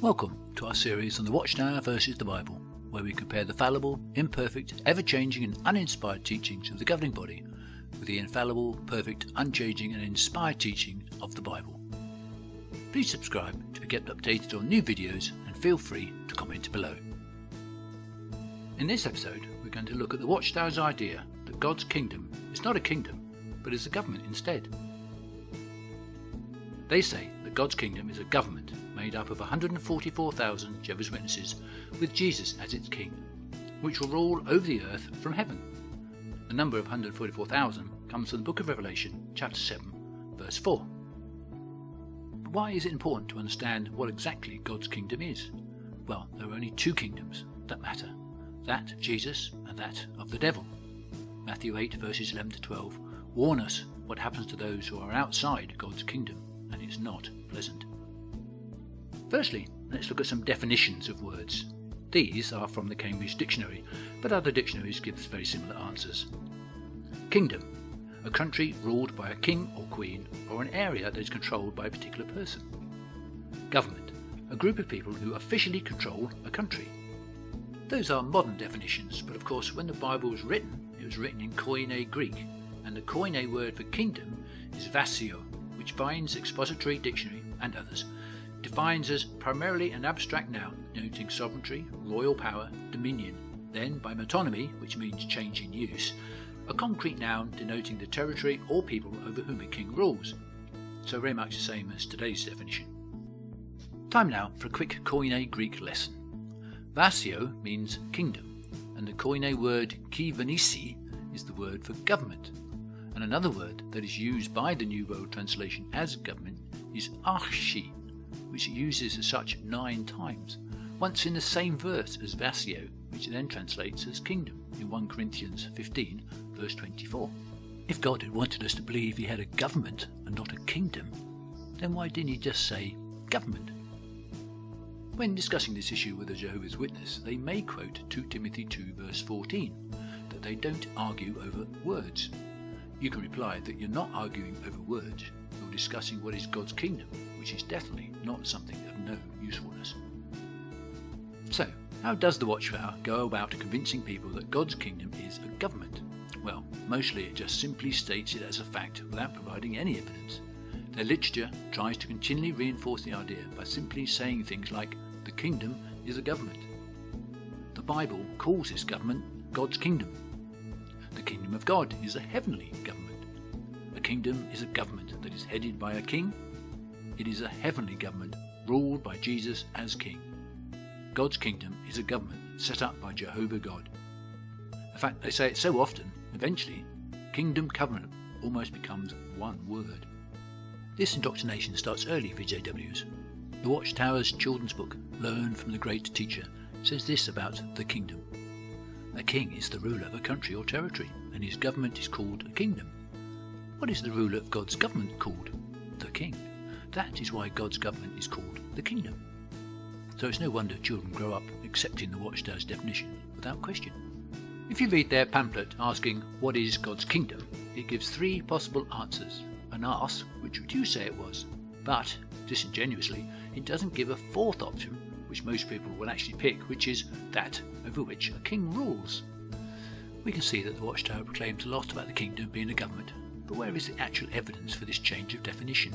Welcome to our series on the Watchtower versus the Bible, where we compare the fallible, imperfect, ever-changing and uninspired teachings of the governing body with the infallible, perfect, unchanging and inspired teaching of the Bible. Please subscribe to be kept updated on new videos and feel free to comment below. In this episode, we're going to look at the Watchtower's idea that God's kingdom is not a kingdom, but is a government instead. They say that God's kingdom is a government made up of 144,000 Jehovah's Witnesses with Jesus as its king, which will rule over the earth from heaven. The number of 144,000 comes from the book of Revelation, chapter 7, verse 4. But why is it important to understand what exactly God's kingdom is? Well, there are only two kingdoms that matter, that of Jesus and that of the devil. Matthew 8 verses 11 to 12 warn us what happens to those who are outside God's kingdom, and it's not pleasant. Firstly, let's look at some definitions of words. These are from the Cambridge Dictionary, but other dictionaries give us very similar answers. Kingdom, a country ruled by a king or queen, or an area that is controlled by a particular person. Government, a group of people who officially control a country. Those are modern definitions, but of course when the Bible was written, it was written in Koine Greek, and the Koine word for kingdom is vasio, which Vine's Expository Dictionary and others defines as primarily an abstract noun denoting sovereignty, royal power, dominion, then by metonymy, which means change in use, a concrete noun denoting the territory or people over whom a king rules. So very much the same as today's definition. Time now for a quick Koine Greek lesson. Vasio means kingdom, and the Koine word kivanisi is the word for government. And another word that is used by the New World Translation as government is archi, which it uses as such 9 times, once in the same verse as vasio, which it then translates as kingdom in 1 Corinthians 15 verse 24. If God had wanted us to believe he had a government and not a kingdom, then why didn't he just say government? When discussing this issue with a Jehovah's Witness, they may quote 2 Timothy 2 verse 14, that they don't argue over words. You can reply that you're not arguing over words, you're discussing what is God's kingdom, which is definitely not something of no usefulness. So, how does the Watchtower go about convincing people that God's kingdom is a government? Well, mostly it just simply states it as a fact without providing any evidence. Their literature tries to continually reinforce the idea by simply saying things like, the kingdom is a government. The Bible calls this government God's kingdom. The kingdom of God is a heavenly government. A kingdom is a government that is headed by a king. It is a heavenly government ruled by Jesus as king. God's kingdom is a government set up by Jehovah God. In fact, they say it so often, eventually, kingdom covenant almost becomes one word. This indoctrination starts early for JWs. The Watchtower's children's book, Learn from the Great Teacher, says this about the kingdom. A king is the ruler of a country or territory, and his government is called a kingdom. What is the ruler of God's government called? The king. That is why God's government is called the kingdom. So it's no wonder children grow up accepting the Watchtower's definition without question. If you read their pamphlet asking, what is God's kingdom? It gives 3 possible answers, and asks, which would you say it was? But, disingenuously, it doesn't give a 4th option, which most people will actually pick, which is that over which a king rules. We can see that the Watchtower proclaims a lot about the kingdom being a government, but where is the actual evidence for this change of definition?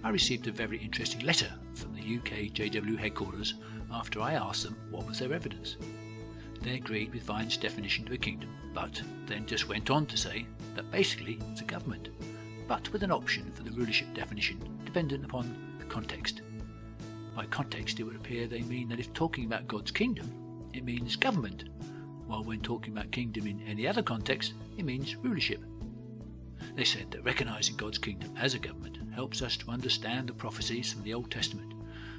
I received a very interesting letter from the UK JW headquarters after I asked them what was their evidence. They agreed with Vine's definition of a kingdom, but then just went on to say that basically it's a government, but with an option for the rulership definition dependent upon the context. By context, it would appear they mean that if talking about God's kingdom, it means government, while when talking about kingdom in any other context, it means rulership. They said that recognizing God's kingdom as a government helps us to understand the prophecies from the Old Testament.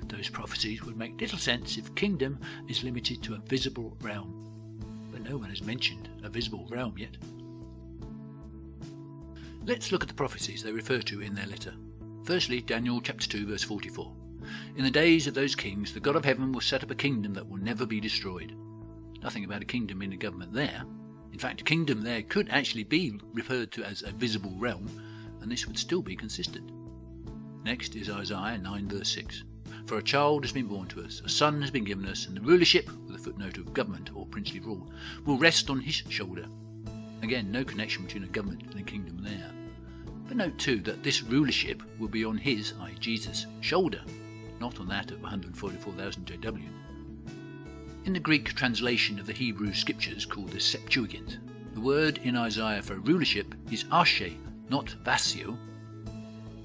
Those prophecies would make little sense if kingdom is limited to a visible realm. But no one has mentioned a visible realm yet. Let's look at the prophecies they refer to in their letter. Firstly, Daniel chapter 2 verse 44. In the days of those kings, the God of heaven will set up a kingdom that will never be destroyed. Nothing about a kingdom in a government there. In fact, a kingdom there could actually be referred to as a visible realm, and this would still be consistent. Next is Isaiah 9 verse 6. For a child has been born to us, a son has been given us, and the rulership, with a footnote of government or princely rule, will rest on his shoulder. Again, no connection between a government and a kingdom there. But note too that this rulership will be on his, i.e. Jesus, shoulder, not on that of 144,000 JW. In the Greek translation of the Hebrew scriptures called the Septuagint, the word in Isaiah for rulership is arche, not vasio.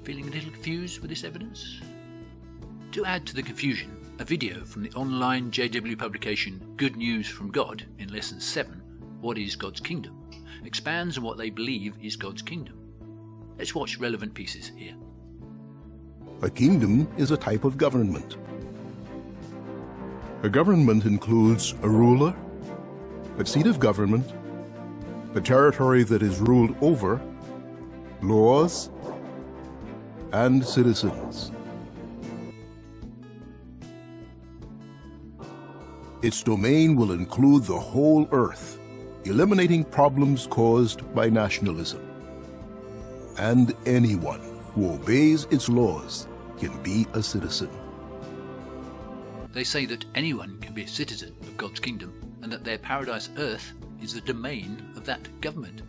Feeling a little confused with this evidence? To add to the confusion, a video from the online JW publication Good News from God in Lesson 7, What is God's Kingdom, expands on what they believe is God's kingdom. Let's watch relevant pieces here. A kingdom is a type of government. A government includes a ruler, a seat of government, a territory that is ruled over, laws, and citizens. Its domain will include the whole earth, eliminating problems caused by nationalism. And anyone who obeys its laws can be a citizen. They say that anyone can be a citizen of God's kingdom and that their paradise earth is the domain of that government.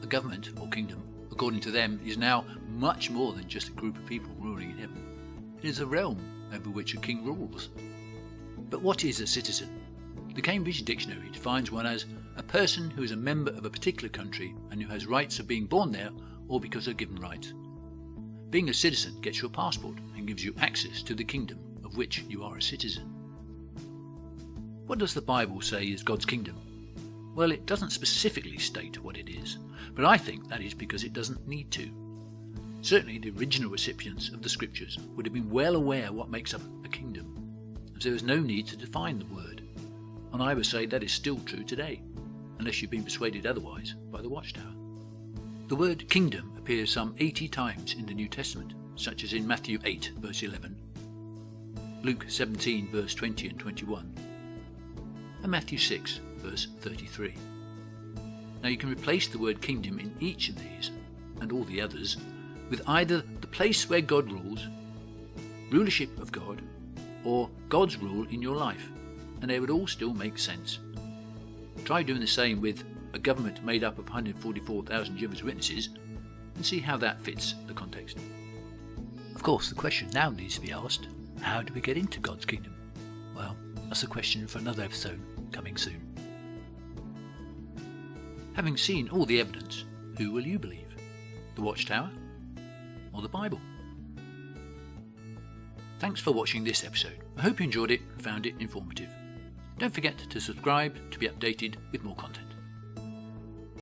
A government, or kingdom, according to them, is now much more than just a group of people ruling in heaven. It is a realm over which a king rules. But what is a citizen? The Cambridge Dictionary defines one as a person who is a member of a particular country and who has rights of being born there or because of given rights. Being a citizen gets you a passport and gives you access to the kingdom of which you are a citizen. What does the Bible say is God's kingdom? Well, it doesn't specifically state what it is, but I think that is because it doesn't need to. Certainly the original recipients of the scriptures would have been well aware what makes up a kingdom, and so there is no need to define the word. And I would say that is still true today, unless you've been persuaded otherwise by the Watchtower. The word kingdom appears some 80 times in the New Testament, such as in Matthew 8 verse 11, Luke 17 verse 20 and 21, and Matthew 6 verse 33. Now you can replace the word kingdom in each of these, and all the others, with either the place where God rules, rulership of God, or God's rule in your life, and they would all still make sense. Try doing the same with a government made up of 144,000 Jehovah's Witnesses and see how that fits the context. Of course, the question now needs to be asked, how do we get into God's kingdom? Well, that's a question for another episode coming soon. Having seen all the evidence, who will you believe? The Watchtower or the Bible? Thanks for watching this episode. I hope you enjoyed it and found it informative. Don't forget to subscribe to be updated with more content.